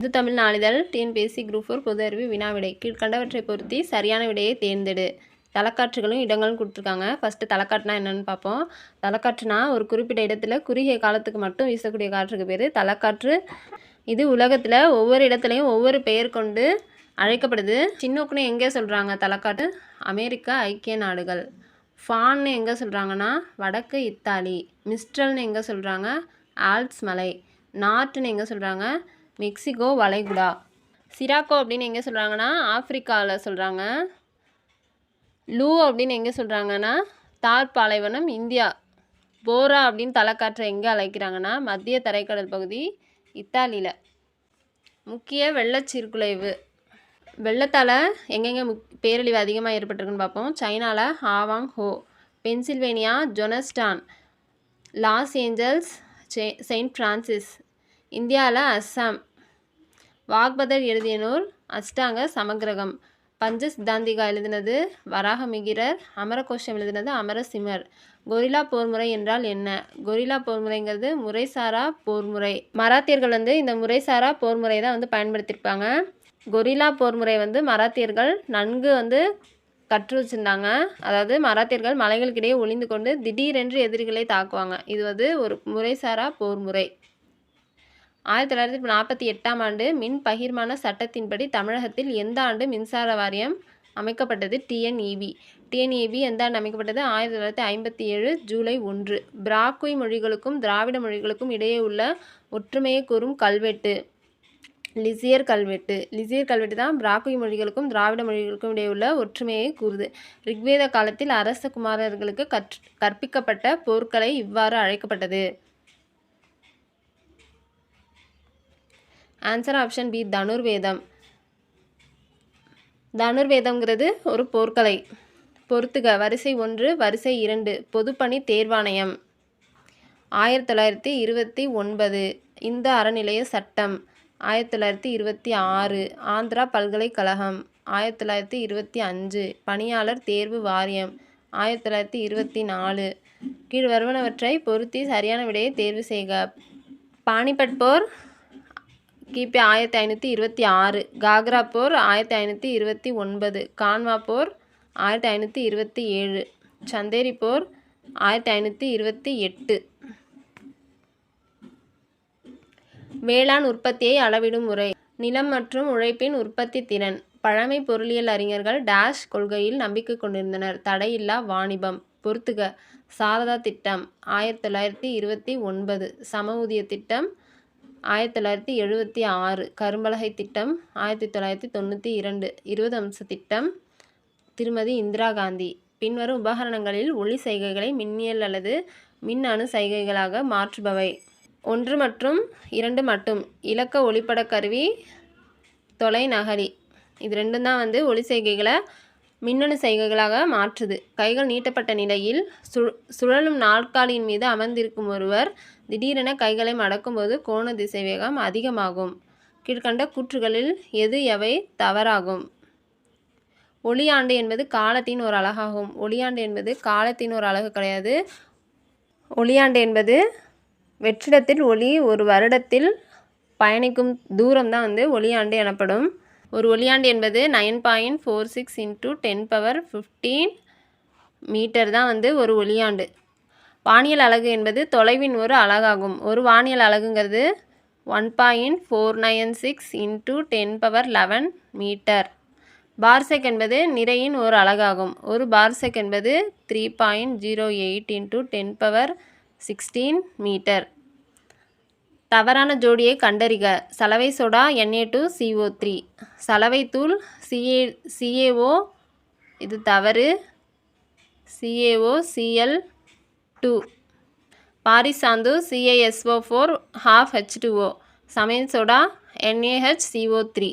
இது தமிழ் நாளிதழ் TNPSC group 4 பொது அறிவு வினாவிடை. கீழ்கண்டவற்றை பொருத்தி சரியான விடையை தேர்ந்தெடு. தலைக்காற்றுகளும் இடங்களும் கொடுத்துருக்காங்க. ஃபஸ்ட்டு தலைக்காற்றுனா என்னென்னு பார்ப்போம். தலைக்காற்றுனா ஒரு குறிப்பிட்ட இடத்துல குறுகிய காலத்துக்கு மட்டும் வீசக்கூடிய காற்றுக்கு பேர் தலைக்காற்று. இது உலகத்தில் ஒவ்வொரு இடத்துலையும் ஒவ்வொரு பெயர் கொண்டு அழைக்கப்படுது. சின்னோக்குன்னு எங்கே சொல்கிறாங்க தலைக்காற்று? அமெரிக்கா ஐக்கிய நாடுகள். ஃபான்னு எங்கே சொல்கிறாங்கன்னா வடக்கு இத்தாலி. மிஸ்ட்ரல்னு எங்கே சொல்கிறாங்க? ஆல்ப்ஸ் மலை. நார்ட்டுன்னு எங்கே சொல்கிறாங்க? மெக்சிகோ வளைகுடா. சிராக்கோ அப்படின்னு எங்கே சொல்கிறாங்கன்னா ஆப்பிரிக்காவில் சொல்கிறாங்க. லூ அப்படின்னு எங்கே சொல்கிறாங்கன்னா தார் பாலைவனம் இந்தியா. போரா அப்படின்னு தலைக்காற்றை எங்கே அழைக்கிறாங்கன்னா மத்திய தரைக்கடல் பகுதி இத்தாலியில். முக்கிய வெள்ளச்சீர்குலைவு. வெள்ளத்தால் எங்கெங்கே பேரழிவு அதிகமாக ஏற்பட்டிருக்குன்னு பார்ப்போம். சைனாவில் Hwang Ho, Pennsylvania Johnstown, Los Angeles Saint Francis, இந்தியாவில் அஸ்ஸாம். வாக்பதர் எழுதிய நூல் அஷ்டாங்க சமக்கிரகம். பஞ்ச சித்தாந்திகா எழுதினது வராகமிகிரர். அமரகோஷம் எழுதினது அமரசிம்மர். கொரில்லா போர்முறை என்றால் என்ன? கொரில்லா போர்முறைங்கிறது முறைசாரா போர்முறை. மராத்தியர்கள் இந்த முறைசாரா போர்முறை தான் பயன்படுத்தியிருப்பாங்க. கொரில்லா போர்முறை மராத்தியர்கள் நன்கு கற்று வச்சுருந்தாங்க. அதாவது மராத்தியர்கள் மலைகளுக்கிடையே ஒளிந்து கொண்டு திடீரென்று எதிரிகளை தாக்குவாங்க. இது ஒரு முறைசாரா போர்முறை. 1948ஆம் ஆண்டு மின் பகிர்மான சட்டத்தின்படி தமிழகத்தில் எந்த ஆண்டு மின்சார வாரியம் அமைக்கப்பட்டது? டிஎன்இபி. டிஎன்இபி எந்த ஆண்டு அமைக்கப்பட்டது? 1957 ஜூலை 1. பிராக்குய் மொழிகளுக்கும் திராவிட மொழிகளுக்கும் இடையே உள்ள ஒற்றுமையை கூறும் கல்வெட்டு லிசியர் கல்வெட்டு. லிசியர் கல்வெட்டு தான் பிராக்குய் மொழிகளுக்கும் திராவிட மொழிகளுக்கும் இடையே உள்ள ஒற்றுமையை கூறுது. ரிக்வேத காலத்தில் அரச குமாரர்களுக்கு கற்பிக்கப்பட்ட போர்க்கலை இவ்வாறு அழைக்கப்பட்டது. Answer option B Dhanurvedam. தனுர்வேதம்ங்கிறது ஒரு போர்க்கலை. பொறுத்துக. வரிசை 1, வரிசை 2. பொதுப்பணி தேர்வாணையம் 1929. இந்த அறநிலைய சட்டம் 1926. ஆந்திரா பல்கலைக்கழகம் 1925. பணியாளர் தேர்வு வாரியம் 1924. கீழ் வருவனவற்றை பொருத்தி சரியான விடையை தேர்வு செய்க. பானிபட் போர் கிபி 1526. காக்ரா போர் 1529. கான்வா போர் 1527. சந்தேரி போர் 1528. வேளாண் உற்பத்தியை அளவிடும் முறை. நிலம் மற்றும் உழைப்பின் உற்பத்தி திறன். பழமை பொருளியல் அறிஞர்கள் டேஷ் கொள்கையில் நம்பிக்கை கொண்டிருந்தனர். தடையில்லா வாணிபம். பொறுத்துக. சாரதா திட்டம் 1929. சம ஊதிய திட்டம் 1976. கரும்பலகை திட்டம் 1992. 20 அம்ச திட்டம் திருமதி இந்திரா காந்தி. பின்வரும் உபகரணங்களில் ஒளி சைகைகளை மின்னியல் அல்லது மின் அணு சைகைகளாக மாற்றுபவை. 1 மற்றும் 2 மட்டும். இலக்க ஒளிப்பட கருவி, தொலைநகரி. இது ரெண்டும் தான் ஒளி சைகைகளை மின்னணு சைகைகளாக மாற்றுது. கைகள் நீட்டப்பட்ட நிலையில் சுழலும் நாற்காலியின் மீது அமர்ந்திருக்கும் ஒருவர் திடீரென கைகளை மடக்கும்போது கோண திசைவேகம் அதிகமாகும். கீழ்கண்ட கூற்றுகளில் எவை தவறாகும்? ஒளியாண்டு என்பது காலத்தின் ஒரு அலகாகும். ஒளியாண்டு என்பது காலத்தின் ஒரு அலகு கிடையாது. ஒளியாண்டு என்பது வெற்றிடத்தில் ஒளி ஒரு வருடத்தில் பயணிக்கும் தூரம் தான் ஒளியாண்டு எனப்படும். ஒரு ஒளியாண்டு என்பது 9.46 × 10⁻15 மீட்டர் தான் ஒரு ஒளியாண்டு. வானியல் அலகு என்பது தொலைவின் ஒரு அலகாகும். ஒரு வானியல் அலகுங்கிறது 1.496 × 10⁻11 மீட்டர். பார்செக் என்பது நிறையின் ஒரு அலகாகும். ஒரு பார்செக் என்பது 3.08 × 10⁻16 மீட்டர். தவறான ஜோடியை கண்டறிக. சலவை சோடா Na2CO3. சலவை தூள் CaO இது தவறு. CaOCl2. பாரிசாந்து CaSO4 ½ H2O. சமையல் சோடா NaHCO3.